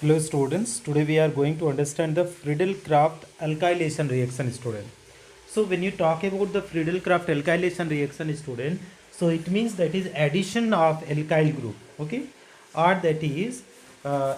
Hello students, today we are going to understand the Friedel-Crafts alkylation reaction student. So when you talk about the Friedel-Crafts alkylation reaction student, so it means that is addition of alkyl group, okay, or that is uh,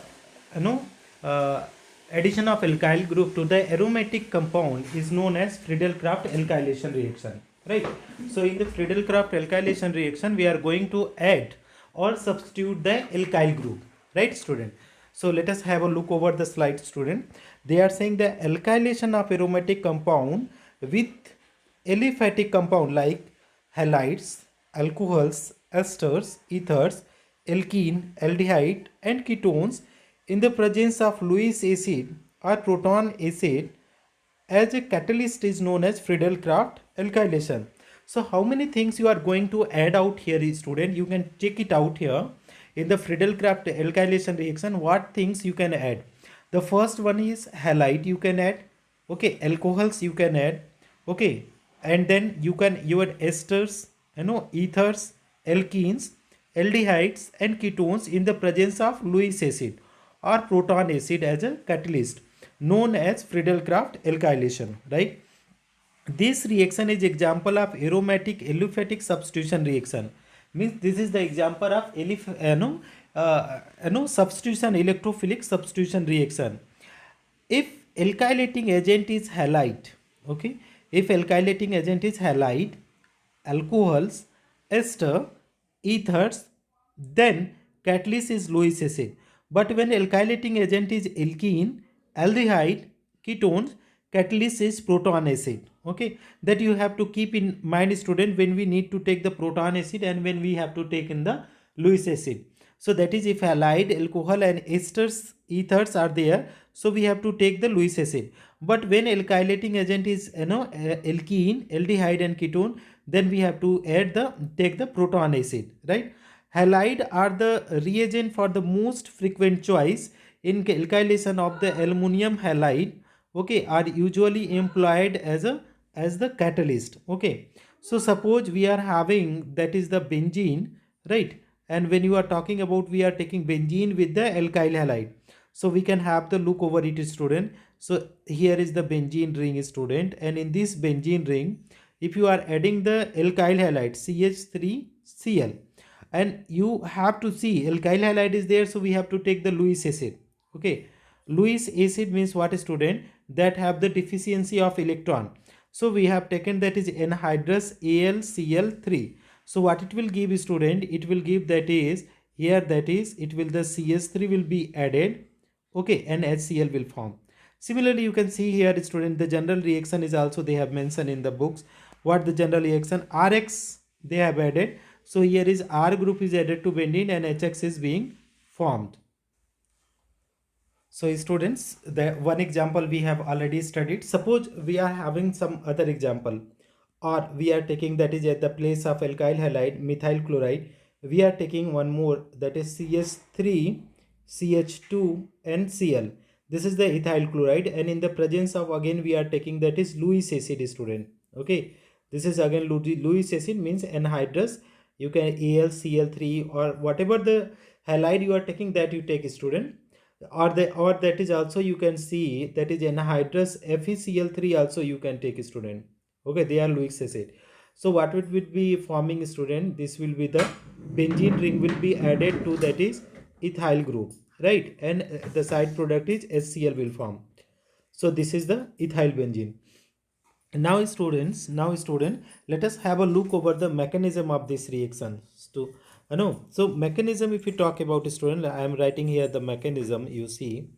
you know uh, addition of alkyl group to the aromatic compound is known as Friedel-Crafts alkylation reaction, right? So in the Friedel-Crafts alkylation reaction we are going to add or substitute the alkyl group, right student? So let us have a look over the slide student. They are saying the alkylation of aromatic compound with aliphatic compound like halides, alcohols, esters, ethers, alkene, aldehyde and ketones in the presence of Lewis acid or proton acid as a catalyst is known as Friedel-Crafts alkylation. So how many things you are going to add out here, student? You can check it out here in the Friedel-Crafts alkylation reaction. What things you can add? The first one is halide you can add. Okay, alcohols you can add. Okay, and then you can your esters, ethers, alkenes, aldehydes and ketones in the presence of Lewis acid or proton acid as a catalyst known as Friedel-Crafts alkylation, right? This reaction is example of aromatic aliphatic substitution reaction. Means this is the example of substitution, electrophilic substitution reaction. If alkylating agent is halide, okay, if alkylating agent is halide, alcohols, ester, ethers, then catalyst is Lewis acid. But when alkylating agent is alkene, aldehyde, ketones, catalyst is proton acid. Okay, that you have to keep in mind student when we need to take the proton acid and when we have to take in the Lewis acid. So that is if halide, alcohol and esters, ethers are there, so we have to take the Lewis acid. But when alkylating agent is alkene, aldehyde and ketone, then we have to take the proton acid, right? Halide are the reagent for the most frequent choice in alkylation of the aluminum halide, okay, are usually employed as the catalyst. Okay, so suppose we are having that is the benzene, right? And when you are talking about we are taking benzene with the alkyl halide, so we can have the look over it student. So here is the benzene ring student, and in this benzene ring if you are adding the alkyl halide CH3Cl, and you have to see alkyl halide is there, so we have to take the Lewis acid. Okay, Lewis acid means what student? That have the deficiency of electron, so we have taken that is anhydrous AlCl3. So what it will give student? It will give that is here, that is it will the CH3 will be added, okay, and HCl will form. Similarly you can see here student the general reaction is also they have mentioned in the books. What the general reaction? Rx they have added, so here is R group is added to benzene and HX is being formed. So students, the one example we have already studied. Suppose we are having some other example, or we are taking that is at the place of alkyl halide methyl chloride, we are taking one more, that is CH3 CH2 and Cl. This is the ethyl chloride, and in the presence of again we are taking that is Lewis acid student. Okay, this is again Lewis acid means anhydrous. You can AlCl3 or whatever the halide you are taking, that you take student, or that is also you can see that is anhydrous FeCl3 also you can take student. Okay, they are Lewis acid. So what it will be forming student? This will be the benzene ring will be added to that is ethyl group, right? And the side product is HCl will form. So this is the ethyl benzene. Now student, let us have a look over the mechanism of this reaction. So mechanism, if you talk about student, I am writing here the mechanism, you see.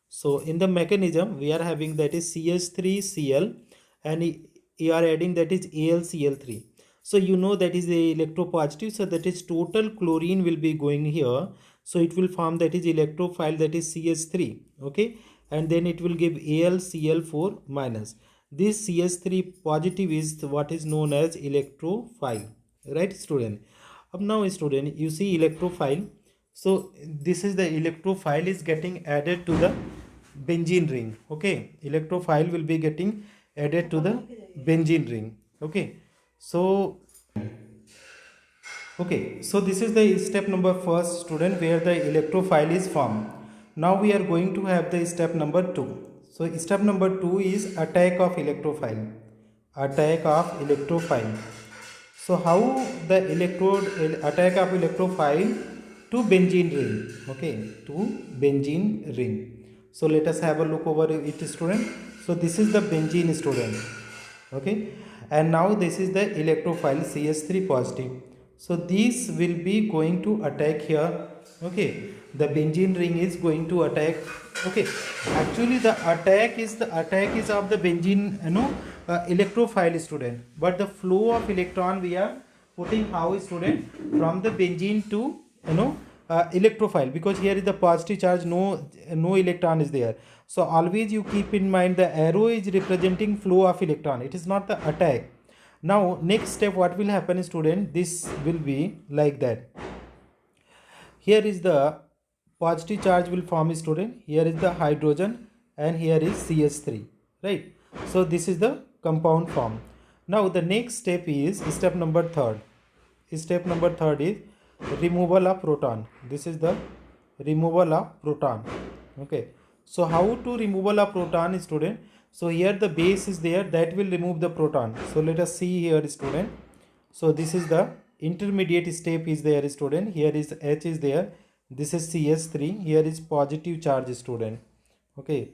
So in the mechanism we are having that is CH3Cl, and you are adding that is AlCl3. So you know that is the electropositive, so that is total chlorine will be going here, so it will form that is electrophile, that is CH3, okay, and then it will give AlCl4 minus. This CH3 positive is what is known as electrophile, right student? Now student, you see electrophile, so this is the electrophile is getting added to the benzene ring. Okay, electrophile will be getting added to the benzene ring. Okay, so this is the step number first student, where the electrophile is formed. Now we are going to have the step number 2. So step number 2 is attack of electrophile. Attack of electrophile. So how the electrode attack of electrophile to benzene ring. Okay, to benzene ring. So let us have a look over it, student. So this is the benzene, student. Okay, and now this is the electrophile CS3 positive. So this will be going to attack here. Okay, the benzene ring is going to attack. Okay, actually the attack is of the benzene, electrophile, student, but the flow of electron we are putting how, student, from the benzene to, electrophile, because here is the positive charge, no electron is there. So always you keep in mind the arrow is representing flow of electron, it is not the attack. Now next step what will happen, student, this will be like that. Here is the positive charge will form, student, here is the hydrogen and here is CS3, right? So this is the compound form. Now the next step is step number 3. Step number 3 is removal of proton. This is the removal of proton. Okay, so how to removal of proton, student? So here the base is there, that will remove the proton. So let us see here, student. So this is the intermediate step is there, student. Here is H is there, this is CS3, here is positive charge, student. Okay,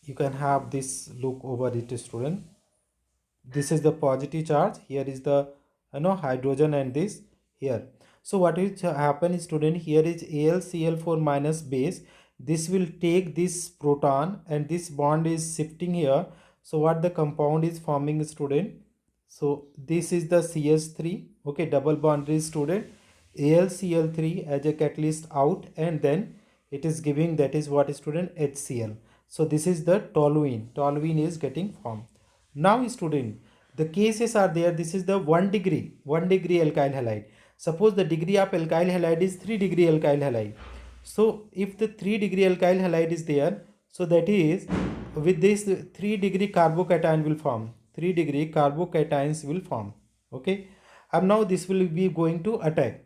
you can have this look over it, student. This is the positive charge, here is the hydrogen and this here. So what will happen, student, here is AlCl4 minus base, this will take this proton and this bond is shifting here. So what the compound is forming, student? So this is the CS3, okay, double bond is, student, AlCl3 as a catalyst out, and then it is giving, that is what, student, HCl. So this is the toluene is getting formed. Now, student, the cases are there. This is the 1 degree alkyl halide. Suppose the degree of alkyl halide is 3 degree alkyl halide. So if the 3 degree alkyl halide is there, so that is with this 3 degree carbocation will form. 3 degree carbocations will form. Okay. And now this will be going to attack.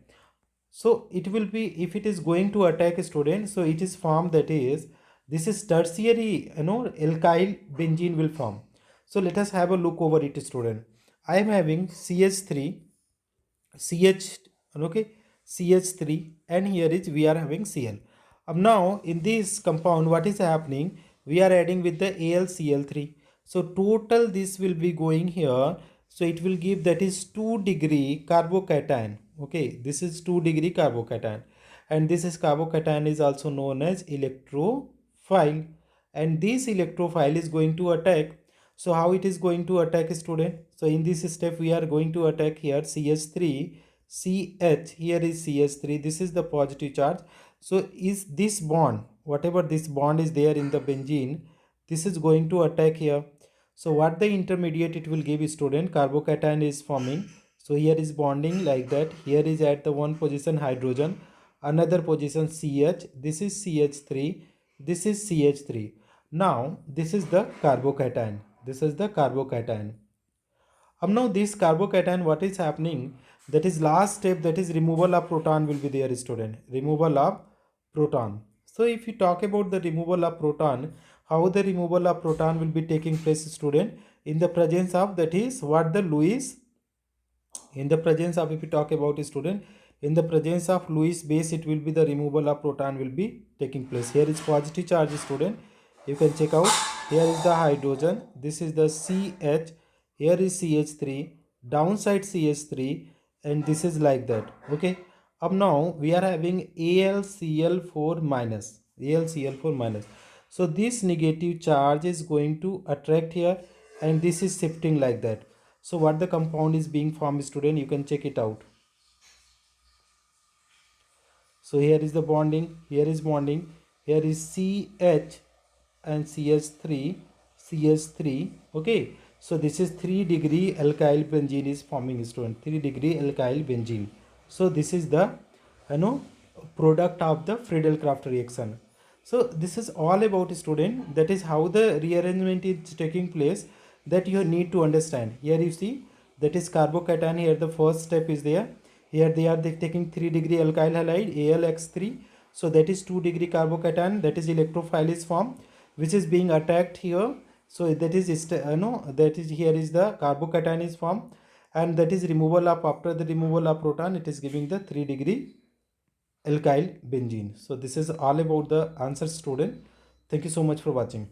So it will be, if it is going to attack a student, so it is formed, that is, this is tertiary, alkyl benzene will form. So let us have a look over it, student. I am having CH3, CH, okay, CH3, and here is we are having Cl. Now in this compound, what is happening? We are adding with the AlCl3. So total this will be going here. So it will give, that is 2 degree carbocation. Okay, this is 2 degree carbocation, and this is carbocation is also known as electrophile, and this electrophile is going to attack. So how it is going to attack, student? So in this step we are going to attack here CH3, CH, here is CH3, this is the positive charge. So is this bond, whatever this bond is there in the benzene, this is going to attack here. So what the intermediate it will give, student, carbocation is forming. So here is bonding like that, here is at the one position hydrogen, another position CH, this is CH3, this is CH3. Now this is the carbocation, this is the carbocation. Now this carbocation, what is happening, that is last step, that is removal of proton will be there, student, removal of proton. So if you talk about the removal of proton, how the removal of proton will be taking place, student, in the presence of, that is what, the Lewis, in the presence of, if you talk about, student, in the presence of Lewis base, it will be the removal of proton will be taking place. Here is positive charge, student, you can check out, here is the hydrogen, this is the CH, here is CH3, downside CH3, and this is like that. Okay, now we are having AlCl4 minus, AlCl4 minus. So this negative charge is going to attract here, and this is shifting like that. So what the compound is being formed, student, you can check it out. So here is the bonding, here is bonding, here is CH and CH3, CH3. Okay, so this is 3 degree alkyl benzene is forming, student, 3 degree alkyl benzene. So this is the product of the Friedel-Crafts reaction. So this is all about, student, that is how the rearrangement is taking place, that you need to understand. Here you see, that is carbocation, here the first step is there, here they are taking 3 degree alkyl halide AlX3, So that is 2 degree carbocation, that is electrophile is formed, which is being attacked here. So that is that is, here is the carbocation is formed, and that is removal of, after the removal of proton, it is giving the 3 degree alkyl benzene. So this is all about the answer, student. Thank you so much for watching.